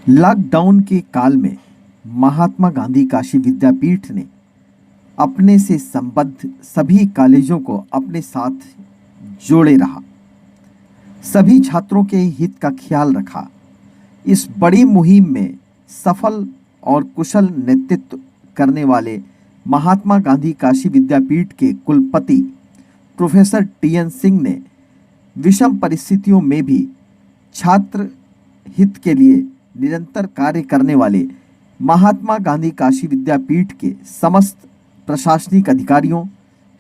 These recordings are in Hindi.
लॉकडाउन के काल में महात्मा गांधी काशी विद्यापीठ ने अपने से संबद्ध सभी कॉलेजों को अपने साथ जोड़े रहा, सभी छात्रों के हित का ख्याल रखा। इस बड़ी मुहिम में सफल और कुशल नेतृत्व करने वाले महात्मा गांधी काशी विद्यापीठ के कुलपति प्रोफेसर टी.एन. सिंह ने विषम परिस्थितियों में भी छात्र हित के लिए निरंतर कार्य करने वाले महात्मा गांधी काशी विद्यापीठ के समस्त प्रशासनिक अधिकारियों,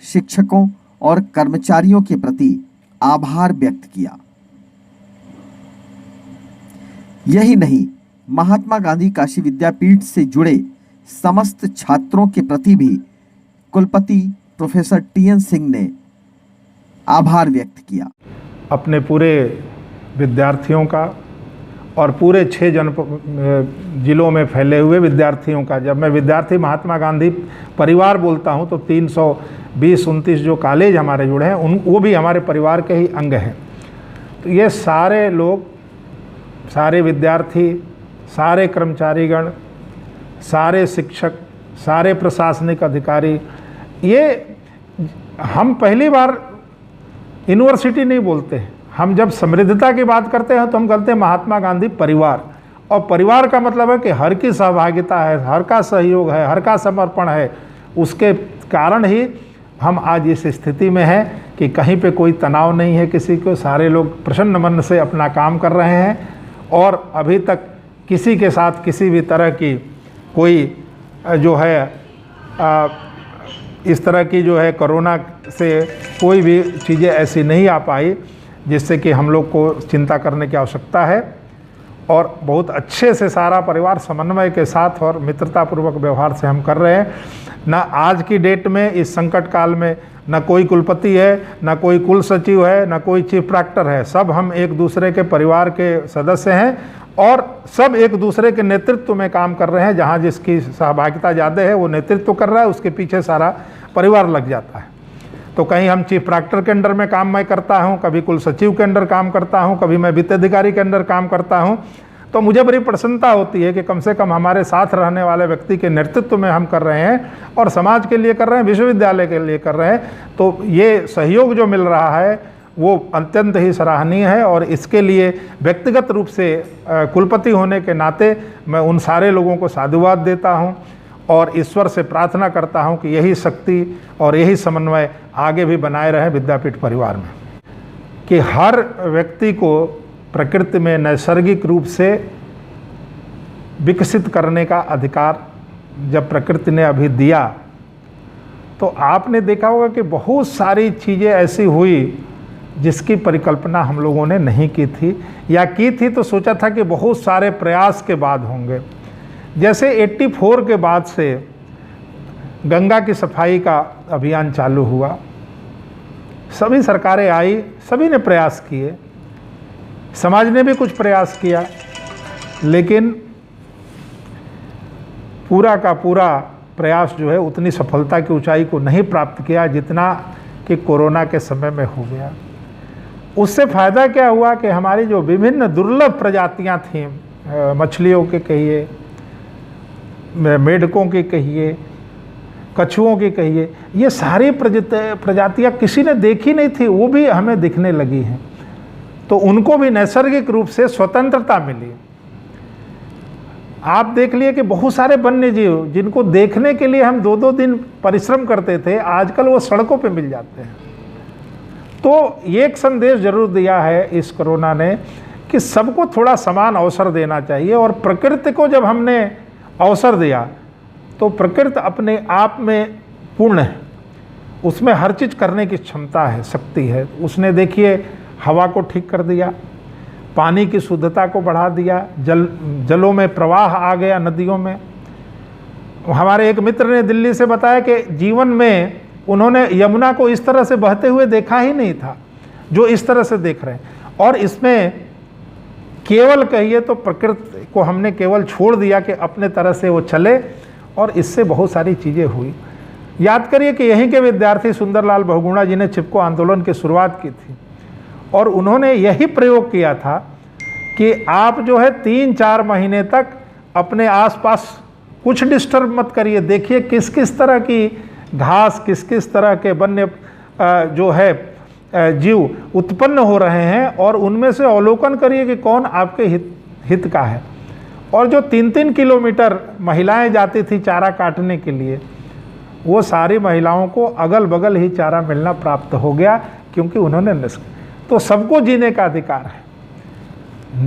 शिक्षकों और कर्मचारियों के प्रति आभार व्यक्त किया। यही नहीं, महात्मा गांधी काशी विद्यापीठ से जुड़े समस्त छात्रों के प्रति भी कुलपति प्रोफेसर टी.एन. सिंह ने आभार व्यक्त किया। अपने पूरे विद्यार्थियों का और पूरे 6 जिलों में फैले हुए विद्यार्थियों का, जब मैं विद्यार्थी महात्मा गांधी परिवार बोलता हूं तो 320-29 जो कॉलेज हमारे जुड़े हैं वो भी हमारे परिवार के ही अंग हैं। तो ये सारे लोग, सारे विद्यार्थी, सारे कर्मचारीगण, सारे शिक्षक, सारे प्रशासनिक अधिकारी, ये हम पहली बार यूनिवर्सिटी नहीं बोलते हैं। हम जब समृद्धता की बात करते हैं तो हम कहते हैं महात्मा गांधी परिवार, और परिवार का मतलब है कि हर की सहभागिता है, हर का सहयोग है, हर का समर्पण है। उसके कारण ही हम आज इस स्थिति में हैं कि कहीं पे कोई तनाव नहीं है किसी को, सारे लोग प्रसन्न मन से अपना काम कर रहे हैं और अभी तक किसी के साथ किसी भी तरह की कोई जो है इस तरह की जो है कोरोना से कोई भी चीज़ें ऐसी नहीं आ पाई जिससे कि हम लोग को चिंता करने की आवश्यकता है। और बहुत अच्छे से सारा परिवार समन्वय के साथ और मित्रतापूर्वक व्यवहार से हम कर रहे हैं। ना आज की डेट में इस संकट काल में ना कोई कुलपति है, ना कोई कुल सचिव है, ना कोई चीफ प्रॉक्टर है। सब हम एक दूसरे के परिवार के सदस्य हैं और सब एक दूसरे के नेतृत्व में काम कर रहे हैं। जहाँ जिसकी सहभागिता ज़्यादा है वो नेतृत्व कर रहा है, उसके पीछे सारा परिवार लग जाता है। तो कहीं हम चीफ प्रॉक्टर के अंडर में काम मैं करता हूँ, कभी कुल सचिव के अंडर काम करता हूँ, कभी मैं वित्त अधिकारी के अंडर काम करता हूँ। तो मुझे बड़ी प्रसन्नता होती है कि कम से कम हमारे साथ रहने वाले व्यक्ति के नेतृत्व में हम कर रहे हैं और समाज के लिए कर रहे हैं, विश्वविद्यालय के लिए कर रहे हैं। तो ये सहयोग जो मिल रहा है वो अत्यंत ही सराहनीय है और इसके लिए व्यक्तिगत रूप से कुलपति होने के नाते मैं उन सारे लोगों को साधुवाद देता हूँ और ईश्वर से प्रार्थना करता हूँ कि यही शक्ति और यही समन्वय आगे भी बनाए रहे विद्यापीठ परिवार में, कि हर व्यक्ति को प्रकृति में नैसर्गिक रूप से विकसित करने का अधिकार जब प्रकृति ने अभी दिया तो आपने देखा होगा कि बहुत सारी चीज़ें ऐसी हुई जिसकी परिकल्पना हम लोगों ने नहीं की थी, या की थी तो सोचा था कि बहुत सारे प्रयास के बाद होंगे। जैसे 84 के बाद से गंगा की सफाई का अभियान चालू हुआ, सभी सरकारें आई, सभी ने प्रयास किए, समाज ने भी कुछ प्रयास किया, लेकिन पूरा का पूरा प्रयास जो है उतनी सफलता की ऊंचाई को नहीं प्राप्त किया जितना कि कोरोना के समय में हो गया। उससे फ़ायदा क्या हुआ कि हमारी जो विभिन्न दुर्लभ प्रजातियां थीं, मछलियों के कहिए, मेढकों की कहिए, कछुओं की कहिए, ये सारी प्रजातियां किसी ने देखी नहीं थी, वो भी हमें दिखने लगी हैं। तो उनको भी नैसर्गिक रूप से स्वतंत्रता मिली। आप देख लिए कि बहुत सारे वन्य जीव जिनको देखने के लिए हम 2-2 दिन परिश्रम करते थे, आजकल वो सड़कों पे मिल जाते हैं। तो ये एक संदेश जरूर दिया है इस कोरोना ने कि सबको थोड़ा समान अवसर देना चाहिए, और प्रकृति को जब हमने अवसर दिया तो प्रकृति अपने आप में पूर्ण है, उसमें हर चीज़ करने की क्षमता है, शक्ति है। उसने देखिए हवा को ठीक कर दिया, पानी की शुद्धता को बढ़ा दिया, जलों में प्रवाह आ गया, नदियों में। हमारे एक मित्र ने दिल्ली से बताया कि जीवन में उन्होंने यमुना को इस तरह से बहते हुए देखा ही नहीं था जो इस तरह से देख रहे हैं। और इसमें केवल कहिए तो प्रकृति को हमने केवल छोड़ दिया कि अपने तरह से वो चले, और इससे बहुत सारी चीज़ें हुई। याद करिए कि यहीं के विद्यार्थी सुंदरलाल बहुगुणा जी ने चिपको आंदोलन की शुरुआत की थी, और उन्होंने यही प्रयोग किया था कि आप जो है 3-4 महीने तक अपने आसपास कुछ डिस्टर्ब मत करिए। देखिए किस किस तरह की घास, किस किस तरह के वन्य जो है जीव उत्पन्न हो रहे हैं, और उनमें से अवलोकन करिए कि कौन आपके हित का है। और जो 3-3 किलोमीटर महिलाएं जाती थी चारा काटने के लिए, वो सारी महिलाओं को अगल बगल ही चारा मिलना प्राप्त हो गया, क्योंकि उन्होंने तो सबको जीने का अधिकार है,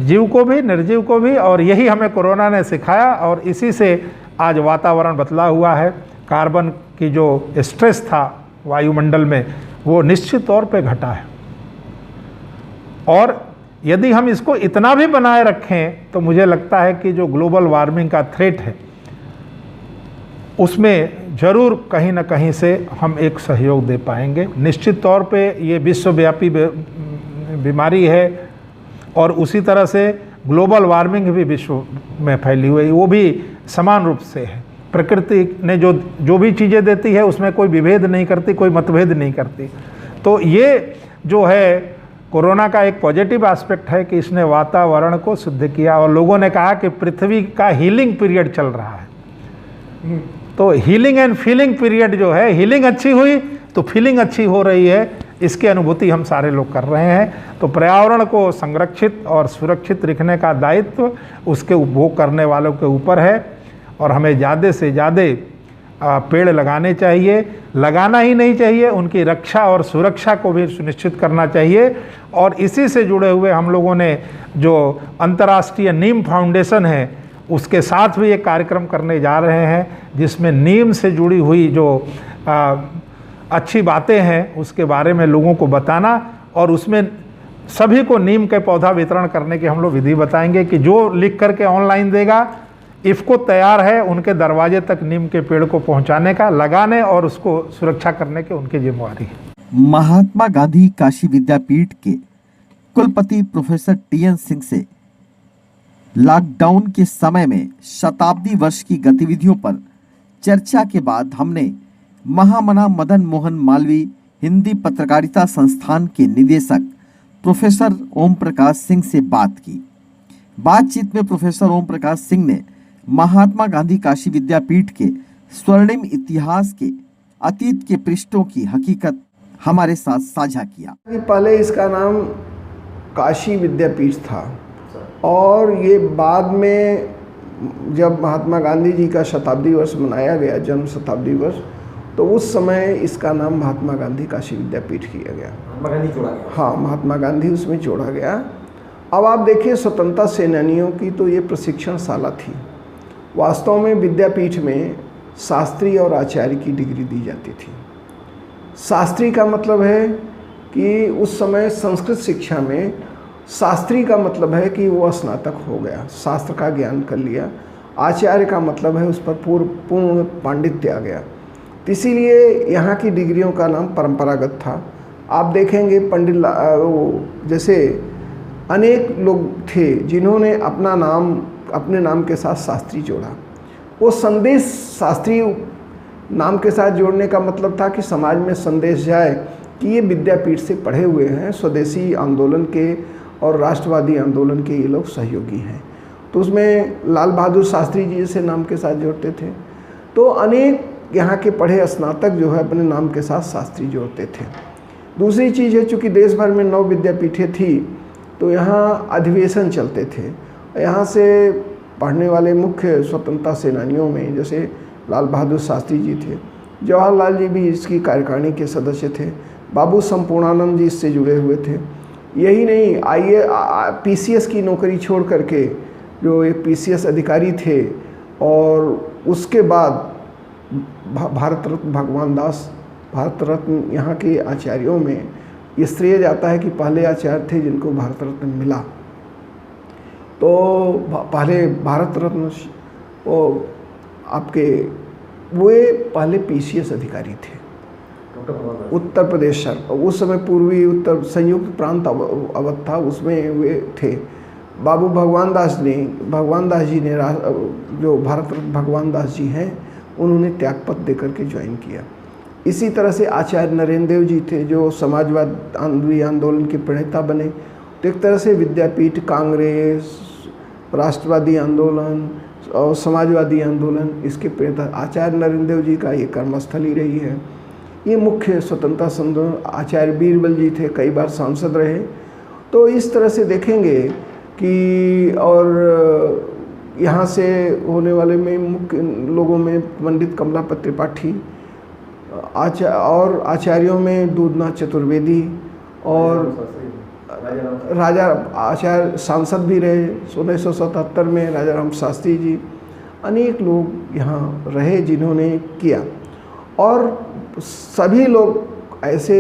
जीव को भी निर्जीव को भी। और यही हमें कोरोना ने सिखाया, और इसी से आज वातावरण बदला हुआ है। कार्बन की जो स्ट्रेस था वायुमंडल में, वो निश्चित तौर पे घटा है। और यदि हम इसको इतना भी बनाए रखें तो मुझे लगता है कि जो ग्लोबल वार्मिंग का थ्रेट है, उसमें ज़रूर कहीं ना कहीं से हम एक सहयोग दे पाएंगे। निश्चित तौर पे ये विश्वव्यापी बीमारी है, और उसी तरह से ग्लोबल वार्मिंग भी विश्व में फैली हुई, वो भी समान रूप से है। प्रकृति ने जो भी चीज़ें देती है उसमें कोई विभेद नहीं करती, कोई मतभेद नहीं करती। तो ये जो है कोरोना का एक पॉजिटिव एस्पेक्ट है कि इसने वातावरण को शुद्ध किया, और लोगों ने कहा कि पृथ्वी का हीलिंग पीरियड चल रहा है। तो हीलिंग एंड फीलिंग पीरियड जो है, हीलिंग अच्छी हुई तो फीलिंग अच्छी हो रही है, इसकी अनुभूति हम सारे लोग कर रहे हैं। तो पर्यावरण को संरक्षित और सुरक्षित रखने का दायित्व उसके उपभोग करने वालों के ऊपर है, और हमें ज़्यादा से ज़्यादा पेड़ लगाने चाहिए। लगाना ही नहीं चाहिए, उनकी रक्षा और सुरक्षा को भी सुनिश्चित करना चाहिए। और इसी से जुड़े हुए हम लोगों ने जो अंतर्राष्ट्रीय नीम फाउंडेशन है, उसके साथ भी एक कार्यक्रम करने जा रहे हैं, जिसमें नीम से जुड़ी हुई जो अच्छी बातें हैं उसके बारे में लोगों को बताना, और उसमें सभी को नीम के पौधा वितरण करने की हम लोग विधि बताएंगे कि जो लिख करके ऑनलाइन देगा, इफ़को तैयार है उनके दरवाजे तक नीम के पेड़ को पहुंचाने का, लगाने और उसको सुरक्षा करने की उनकी जिम्मेवारी है। महात्मा गांधी काशी विद्यापीठ के कुलपति प्रोफेसर टीएन सिंह से लॉकडाउन के समय में शताब्दी वर्ष की गतिविधियों पर चर्चा के बाद हमने महामना मदन मोहन मालवीय हिंदी पत्रकारिता संस्थान के निदेशक प्रोफेसर ओम प्रकाश सिंह से बात की। बातचीत में प्रोफेसर ओम प्रकाश सिंह ने महात्मा गांधी काशी विद्यापीठ के स्वर्णिम इतिहास के अतीत के पृष्ठों की हकीकत हमारे साथ साझा किया। पहले इसका नाम काशी विद्यापीठ था, और ये बाद में जब महात्मा गांधी जी का शताब्दी वर्ष मनाया गया, जन्म शताब्दी वर्ष, तो उस समय इसका नाम महात्मा गांधी काशी विद्यापीठ किया गया। महात्मा गांधी जोड़ा गया। हाँ, महात्मा गांधी उसमें जोड़ा गया। अब आप देखिए, स्वतंत्रता सेनानियों की तो ये प्रशिक्षण शाला थी। वास्तव में विद्यापीठ में शास्त्री और आचार्य की डिग्री दी जाती थी। शास्त्री का मतलब है कि उस समय संस्कृत शिक्षा में शास्त्री का मतलब है कि वो स्नातक हो गया, शास्त्र का ज्ञान कर लिया। आचार्य का मतलब है उस पर पूर्ण पांडित्य आ गया। इसीलिए यहाँ की डिग्रियों का नाम परंपरागत था। आप देखेंगे पंडित जैसे अनेक लोग थे जिन्होंने अपने नाम के साथ शास्त्री जोड़ा। वो संदेश शास्त्री नाम के साथ जोड़ने का मतलब था कि समाज में संदेश जाए कि ये विद्यापीठ से पढ़े हुए हैं, स्वदेशी आंदोलन के और राष्ट्रवादी आंदोलन के ये लोग सहयोगी हैं। तो उसमें लाल बहादुर शास्त्री जी जैसे नाम के साथ जोड़ते थे। तो अनेक यहाँ के पढ़े स्नातक जो है अपने नाम के साथ शास्त्री जोड़ते थे। दूसरी चीज़ है, चूँकि देश भर में 9 विद्यापीठें थी, तो यहाँ अधिवेशन चलते थे। यहाँ से पढ़ने वाले मुख्य स्वतंत्रता सेनानियों में जैसे लाल बहादुर शास्त्री जी थे, जवाहरलाल जी भी इसकी कार्यकारिणी के सदस्य थे, बाबू संपूर्णानंद जी इससे जुड़े हुए थे। यही नहीं, पीसीएस की नौकरी छोड़ करके जो एक पीसीएस अधिकारी थे, और उसके बाद भारत रत्न भगवान दास, भारत रत्न यहाँ के आचार्यों में ये श्रेय जाता है कि पहले आचार्य थे जिनको भारत रत्न मिला। तो पहले भारत रत्न वो आपके वे पहले पीसीएस अधिकारी थे, उत्तर प्रदेश सर। उस समय पूर्वी उत्तर संयुक्त प्रांत अवध था, उसमें वे थे। बाबू भगवान दास जी ने जो भारत रत्न भगवान दास जी हैं, उन्होंने त्यागपत्र देकर के ज्वाइन किया। इसी तरह से आचार्य नरेंद्र देव जी थे जो समाजवाद आंदोलन के प्रणेता बने, तो एक तरह से विद्यापीठ कांग्रेस, राष्ट्रवादी आंदोलन और समाजवादी आंदोलन, इसके प्रेरक आचार्य नरेंद्र देव जी का ये कर्मस्थल ही रही है। ये मुख्य स्वतंत्रता संग्राम, आचार्य बीरबल जी थे, कई बार सांसद रहे। तो इस तरह से देखेंगे कि और यहाँ से होने वाले में मुख्य लोगों में पंडित कमलापत त्रिपाठी, और आचार्यों में दूधनाथ चतुर्वेदी और राजा आचार्य सांसद भी रहे 1977 में, राजा राम शास्त्री जी, अनेक लोग यहाँ रहे जिन्होंने किया। और सभी लोग ऐसे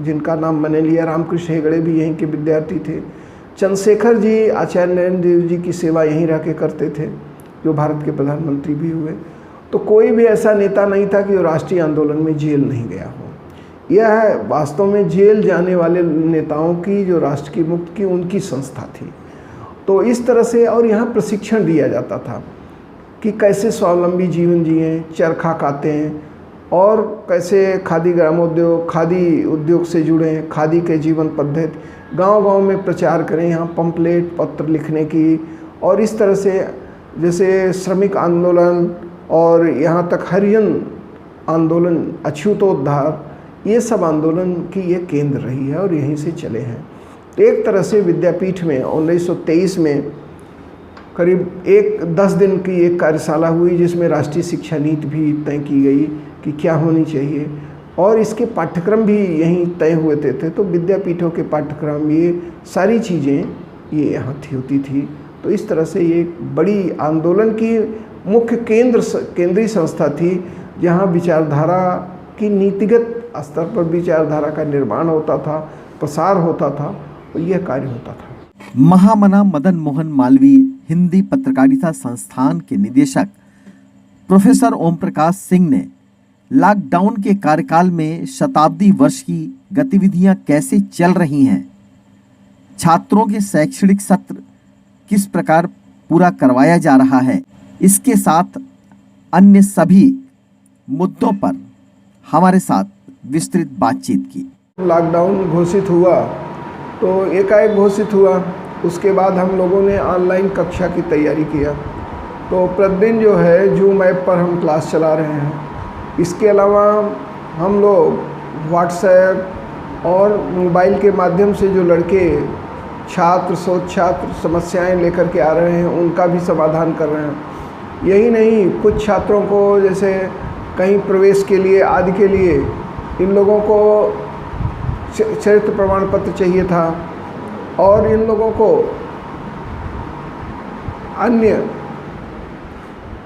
जिनका नाम मैंने लिया, रामकृष्ण हेगड़े भी यहीं के विद्यार्थी थे, चंद्रशेखर जी आचार्य नरेंद्र देव जी की सेवा यहीं रह के करते थे, जो भारत के प्रधानमंत्री भी हुए। तो कोई भी ऐसा नेता नहीं था कि जो राष्ट्रीय आंदोलन में जेल नहीं गया हो। यह वास्तव में जेल जाने वाले नेताओं की, जो राष्ट्र की मुक्ति की, उनकी संस्था थी। तो इस तरह से, और यहाँ प्रशिक्षण दिया जाता था कि कैसे स्वावलंबी जीवन जिएं, चरखा कातें, और कैसे खादी ग्रामोद्योग, खादी उद्योग से जुड़ें, खादी के जीवन पद्धति गांव-गांव में प्रचार करें, यहाँ पंपलेट पत्र लिखने की। और इस तरह से जैसे श्रमिक आंदोलन और यहाँ तक हरिजन आंदोलन, अछूतोद्धार, ये सब आंदोलन की ये केंद्र रही है और यहीं से चले हैं। तो एक तरह से विद्यापीठ में 1923 में करीब 10 दिन की एक कार्यशाला हुई, जिसमें राष्ट्रीय शिक्षा नीति भी तय की गई कि क्या होनी चाहिए, और इसके पाठ्यक्रम भी यहीं तय हुए थे। तो विद्यापीठों के पाठ्यक्रम, ये सारी चीज़ें ये यहाँ होती थी। तो इस तरह से ये बड़ी आंदोलन की मुख्य केंद्रीय संस्था थी, जहाँ विचारधारा की नीतिगत स्तर पर विचारधारा का निर्माण होता था, प्रसार होता था, और यह कार्य होता था। महामना मदन मोहन मालवीय हिंदी पत्रकारिता संस्थान के निदेशक प्रोफेसर ओम प्रकाश सिंह ने लॉकडाउन के कार्यकाल में शताब्दी वर्ष की गतिविधियां कैसे चल रही हैं, छात्रों के शैक्षणिक सत्र किस प्रकार पूरा करवाया जा रहा है, इसके साथ अन्य सभी मुद्दों पर हमारे साथ विस्तृत बातचीत की। लॉकडाउन घोषित हुआ तो एकाएक घोषित हुआ, उसके बाद हम लोगों ने ऑनलाइन कक्षा की तैयारी किया। तो प्रतिदिन जो है जूम ऐप पर हम क्लास चला रहे हैं। इसके अलावा हम लोग व्हाट्सएप और मोबाइल के माध्यम से जो लड़के छात्र, शोध छात्र समस्याएं लेकर के आ रहे हैं, उनका भी समाधान कर रहे हैं। यही नहीं, कुछ छात्रों को जैसे कहीं प्रवेश के लिए आदि के लिए इन लोगों को चरित्र प्रमाण पत्र चाहिए था, और इन लोगों को अन्य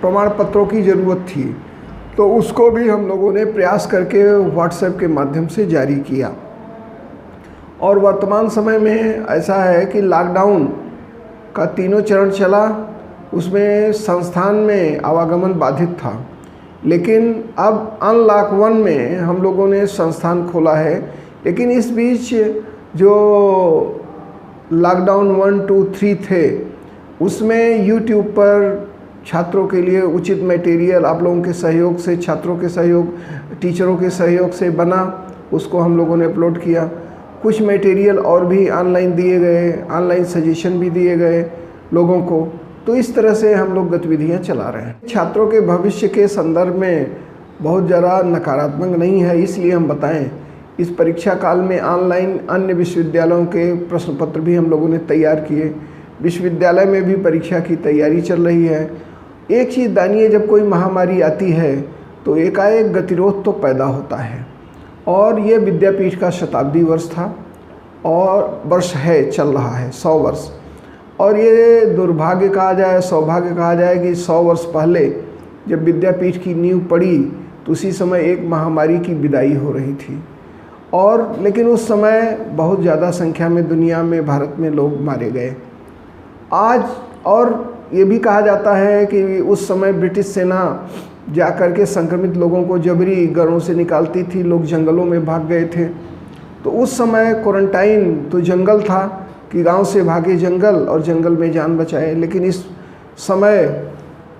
प्रमाण पत्रों की ज़रूरत थी। तो उसको भी हम लोगों ने प्रयास करके व्हाट्सएप के माध्यम से जारी किया। और वर्तमान समय में ऐसा है कि लॉकडाउन का तीनों चरण चला, उसमें संस्थान में आवागमन बाधित था, लेकिन अब अनलॉक 1 में हम लोगों ने संस्थान खोला है। लेकिन इस बीच जो लॉकडाउन 1, 2, 3 थे, उसमें यूट्यूब पर छात्रों के लिए उचित मटेरियल आप लोगों के सहयोग से, छात्रों के सहयोग, टीचरों के सहयोग से बना, उसको हम लोगों ने अपलोड किया। कुछ मटेरियल और भी ऑनलाइन दिए गए, ऑनलाइन सजेशन भी दिए गए लोगों को। तो इस तरह से हम लोग गतिविधियां चला रहे हैं। छात्रों के भविष्य के संदर्भ में बहुत ज़्यादा नकारात्मक नहीं है, इसलिए हम बताएं, इस परीक्षा काल में ऑनलाइन अन्य विश्वविद्यालयों के प्रश्न पत्र भी हम लोगों ने तैयार किए। विश्वविद्यालय में भी परीक्षा की तैयारी चल रही है। एक चीज़ दानिए, जब कोई महामारी आती है तो एकाएक गतिरोध तो पैदा होता है, और ये विद्यापीठ का शताब्दी वर्ष था और वर्ष है, चल रहा है 100 वर्ष। और ये दुर्भाग्य कहा जाए, सौभाग्य कहा जाए कि 100 वर्ष पहले जब विद्यापीठ की नींव पड़ी तो उसी समय एक महामारी की विदाई हो रही थी, और लेकिन उस समय बहुत ज़्यादा संख्या में दुनिया में, भारत में लोग मारे गए। आज और ये भी कहा जाता है कि उस समय ब्रिटिश सेना जाकर के संक्रमित लोगों को जबरी घरों से निकालती थी, लोग जंगलों में भाग गए थे। तो उस समय क्वारंटाइन तो जंगल था कि गांव से भागे जंगल और जंगल में जान बचाए। लेकिन इस समय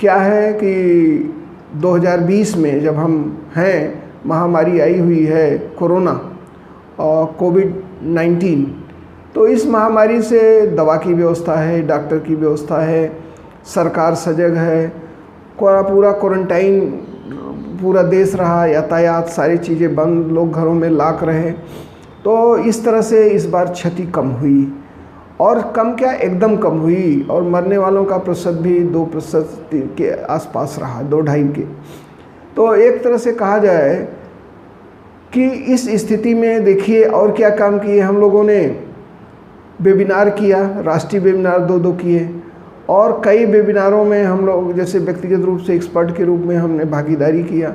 क्या है कि 2020 में जब हम हैं, महामारी आई हुई है कोरोना और कोविड-19, तो इस महामारी से दवा की व्यवस्था है, डॉक्टर की व्यवस्था है, सरकार सजग है, पूरा क्वारंटाइन पूरा देश रहा, यातायात सारी चीज़ें बंद, लोग घरों में लाक रहे। तो इस तरह से इस बार क्षति कम हुई, और कम क्या एकदम कम हुई, और मरने वालों का प्रतिशत भी 2% के आसपास रहा, 2-2.5 के। तो एक तरह से कहा जाए कि इस स्थिति में देखिए और क्या काम किए हम लोगों ने। वेबिनार किया, राष्ट्रीय वेबिनार 2 किए, और कई वेबिनारों में हम लोग जैसे व्यक्तिगत रूप से एक्सपर्ट के रूप में हमने भागीदारी किया।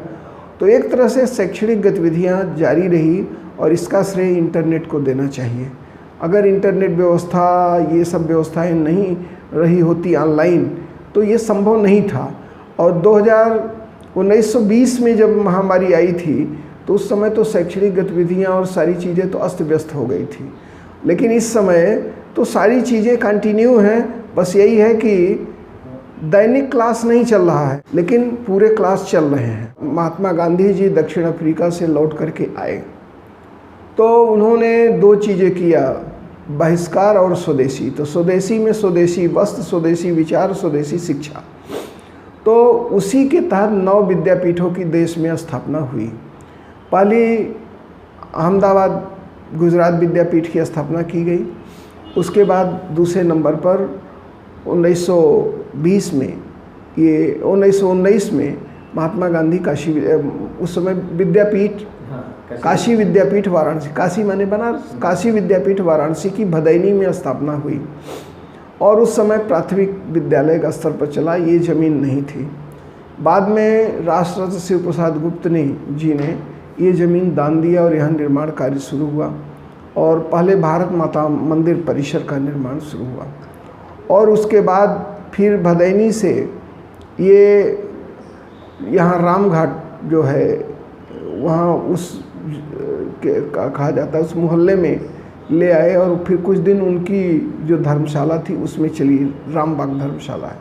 तो एक तरह से शैक्षणिक गतिविधियां जारी रही, और इसका श्रेय इंटरनेट को देना चाहिए। अगर इंटरनेट व्यवस्था, ये सब व्यवस्थाएं नहीं रही होती ऑनलाइन, तो ये संभव नहीं था। और 1920 में जब महामारी आई थी, तो उस समय तो शैक्षणिक गतिविधियां और सारी चीज़ें तो अस्त व्यस्त हो गई थी। लेकिन इस समय तो सारी चीज़ें कंटिन्यू हैं, बस यही है कि दैनिक क्लास नहीं चल रहा है, लेकिन पूरे क्लास चल रहे हैं। महात्मा गांधी जी दक्षिण अफ्रीका से लौट करके आए, तो उन्होंने 2 चीज़ें किया, बहिष्कार और स्वदेशी। तो स्वदेशी में स्वदेशी वस्त्र, स्वदेशी विचार, स्वदेशी शिक्षा। तो उसी के तहत 9 विद्यापीठों की देश में स्थापना हुई। पहली अहमदाबाद गुजरात विद्यापीठ की स्थापना की गई। उसके बाद दूसरे नंबर पर 1920 में, ये 1919 में महात्मा गांधी उस समय विद्यापीठ, काशी विद्यापीठ वाराणसी, काशी माने बनारस, काशी विद्यापीठ वाराणसी की भदैनी में स्थापना हुई। और उस समय प्राथमिक विद्यालय का स्तर पर चला, ये ज़मीन नहीं थी। बाद में राष्ट्ररत्न शिव प्रसाद गुप्त जी ने ये ज़मीन दान दिया, और यहाँ निर्माण कार्य शुरू हुआ, और पहले भारत माता मंदिर परिसर का निर्माण शुरू हुआ। और उसके बाद फिर भदैनी से ये यहाँ रामघाट जो है, वहाँ उस कहा जाता है उस मोहल्ले में ले आए, और फिर कुछ दिन उनकी जो धर्मशाला थी उसमें चली, रामबाग धर्मशाला है।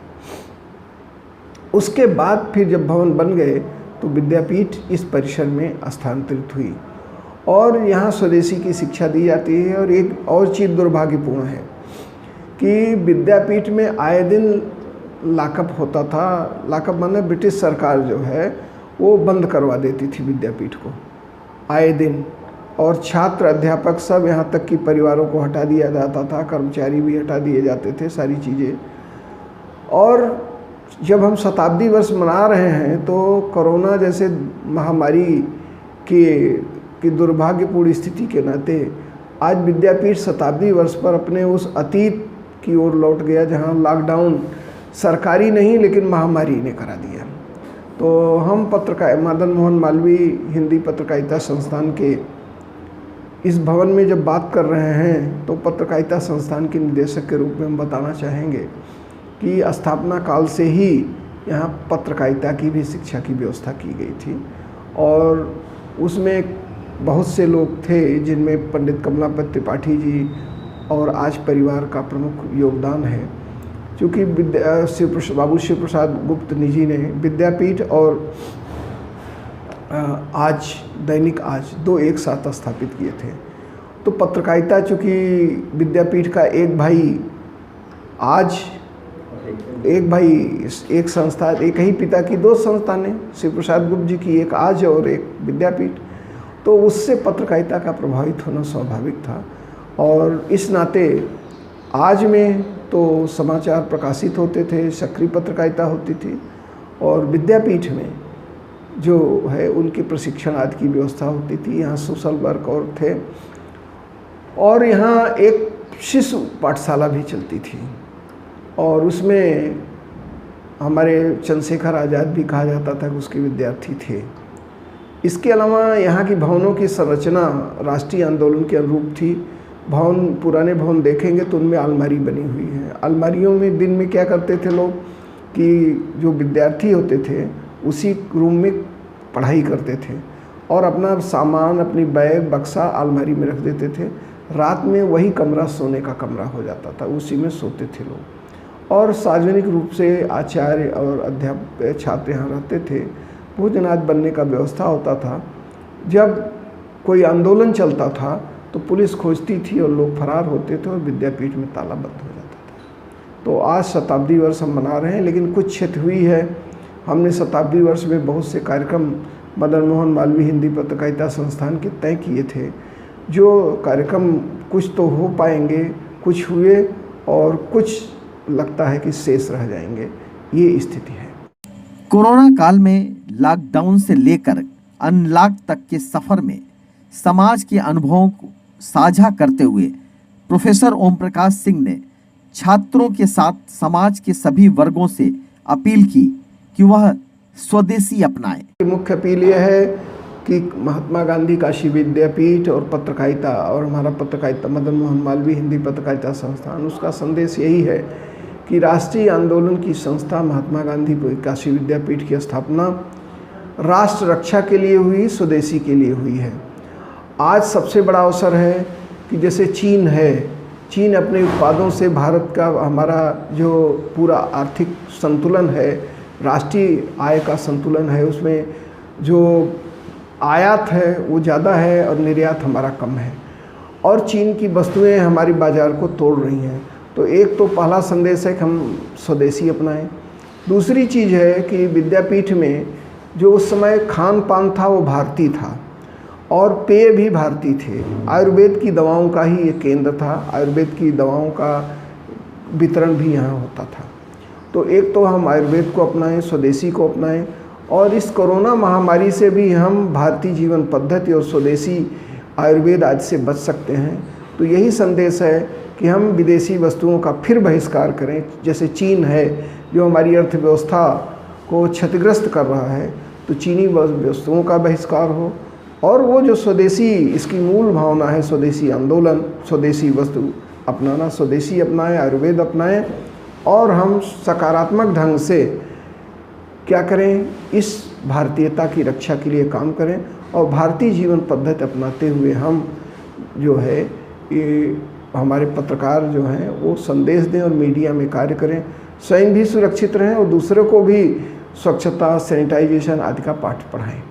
उसके बाद फिर जब भवन बन गए तो विद्यापीठ इस परिसर में स्थानांतरित हुई, और यहाँ स्वदेशी की शिक्षा दी जाती है। और एक और चीज़ दुर्भाग्यपूर्ण है कि विद्यापीठ में आए दिन लॉकअप होता था। लॉकअप माने ब्रिटिश सरकार जो है वो बंद करवा देती थी विद्यापीठ को आए दिन, और छात्र अध्यापक सब, यहाँ तक कि परिवारों को हटा दिया जाता था, कर्मचारी भी हटा दिए जाते थे, सारी चीज़ें। और जब हम शताब्दी वर्ष मना रहे हैं तो कोरोना जैसे महामारी की दुर्भाग्यपूर्ण स्थिति के नाते आज विद्यापीठ शताब्दी वर्ष पर अपने उस अतीत की ओर लौट गया, जहां लॉकडाउन सरकारी नहीं लेकिन महामारी ने करा दिया। तो हम पत्रकार मदन मोहन मालवीय हिंदी पत्रकारिता संस्थान के इस भवन में जब बात कर रहे हैं तो पत्रकारिता संस्थान के निदेशक के रूप में हम बताना चाहेंगे कि स्थापना काल से ही यहाँ पत्रकारिता की भी शिक्षा की व्यवस्था की गई थी, और उसमें बहुत से लोग थे जिनमें पंडित कमलापति त्रिपाठी जी और आज परिवार का प्रमुख योगदान है। क्योंकि बाबू शिव प्रसाद गुप्त जी ने विद्यापीठ और आज दैनिक आज 2 एक साथ स्थापित किए थे। तो पत्रकारिता चूँकि विद्यापीठ का एक भाई आज एक संस्था, एक ही पिता की 2 संस्थानें, शिव प्रसाद गुप्त जी की एक आज और एक विद्यापीठ, तो उससे पत्रकारिता का प्रभावित होना स्वाभाविक था। और इस नाते आज में तो समाचार प्रकाशित होते थे, सक्रिय पत्रकारिता होती थी, और विद्यापीठ में जो है उनके प्रशिक्षण आदि की व्यवस्था होती थी। यहाँ सोशल वर्क और थे, और यहाँ एक शिशु पाठशाला भी चलती थी, और उसमें हमारे चंद्रशेखर आज़ाद भी कहा जाता था कि उसके विद्यार्थी थे। इसके अलावा यहाँ की भवनों की संरचना राष्ट्रीय आंदोलन के अनुरूप थी। भवन, पुराने भवन देखेंगे तो उनमें अलमारी बनी हुई है। अलमारियों में दिन में क्या करते थे लोग कि जो विद्यार्थी होते थे उसी रूम में पढ़ाई करते थे, और अपना सामान, अपनी बैग, बक्सा अलमारी में रख देते थे। रात में वही कमरा सोने का कमरा हो जाता था, उसी में सोते थे लोग। और सार्वजनिक रूप से आचार्य और अध्यापक छात्र यहाँ रहते थे। भोजनालय बनने का व्यवस्था होता था। जब कोई आंदोलन चलता था तो पुलिस खोजती थी और लोग फरार होते थे और विद्यापीठ में ताला बंद हो जाता था। तो आज शताब्दी वर्ष हम मना रहे हैं, लेकिन कुछ क्षति हुई है। हमने शताब्दी वर्ष में बहुत से कार्यक्रम मदन मोहन मालवीय हिंदी पत्रकारिता संस्थान के तय किए थे, जो कार्यक्रम कुछ तो हो पाएंगे, कुछ हुए और कुछ लगता है कि शेष रह जाएंगे। ये स्थिति है। कोरोना काल में लॉकडाउन से लेकर अनलॉक तक के सफर में समाज के अनुभवों को साझा करते हुए प्रोफेसर ओम प्रकाश सिंह ने छात्रों के साथ समाज के सभी वर्गों से अपील की कि वह स्वदेशी अपनाएं। मुख्य अपील यह है कि महात्मा गांधी काशी विद्यापीठ और पत्रकारिता और हमारा पत्रकारिता मदन मोहन मालवीय हिंदी पत्रकारिता संस्थान, उसका संदेश यही है कि राष्ट्रीय आंदोलन की संस्था महात्मा गांधी काशी विद्यापीठ की स्थापना राष्ट्र रक्षा के लिए हुई, स्वदेशी के लिए हुई है। आज सबसे बड़ा अवसर है कि जैसे चीन है, चीन अपने उत्पादों से भारत का हमारा जो पूरा आर्थिक संतुलन है, राष्ट्रीय आय का संतुलन है, उसमें जो आयात है वो ज़्यादा है और निर्यात हमारा कम है, और चीन की वस्तुएं हमारी बाज़ार को तोड़ रही हैं। तो एक तो पहला संदेश है कि हम स्वदेशी अपनाएं। दूसरी चीज़ है कि विद्यापीठ में जो उस समय खान पान था वो भारतीय था और पेय भी भारतीय थे। आयुर्वेद की दवाओं का ही एक केंद्र था, आयुर्वेद की दवाओं का वितरण भी यहाँ होता था। तो एक तो हम आयुर्वेद को अपनाएं, स्वदेशी को अपनाएं, और इस कोरोना महामारी से भी हम भारतीय जीवन पद्धति और स्वदेशी आयुर्वेद आज से बच सकते हैं। तो यही संदेश है कि हम विदेशी वस्तुओं का फिर बहिष्कार करें। जैसे चीन है जो हमारी अर्थव्यवस्था को क्षतिग्रस्त कर रहा है, तो चीनी वस्तुओं का बहिष्कार हो, और वो जो स्वदेशी, इसकी मूल भावना है स्वदेशी आंदोलन, स्वदेशी वस्तु अपनाना, स्वदेशी अपनाएं, आयुर्वेद अपनाएं, और हम सकारात्मक ढंग से क्या करें, इस भारतीयता की रक्षा के लिए काम करें, और भारतीय जीवन पद्धति अपनाते हुए हम जो है ये हमारे पत्रकार जो हैं वो संदेश दें और मीडिया में कार्य करें, स्वयं भी सुरक्षित रहें और दूसरों को भी स्वच्छता, सैनिटाइजेशन आदि का पाठ पढ़ाएं।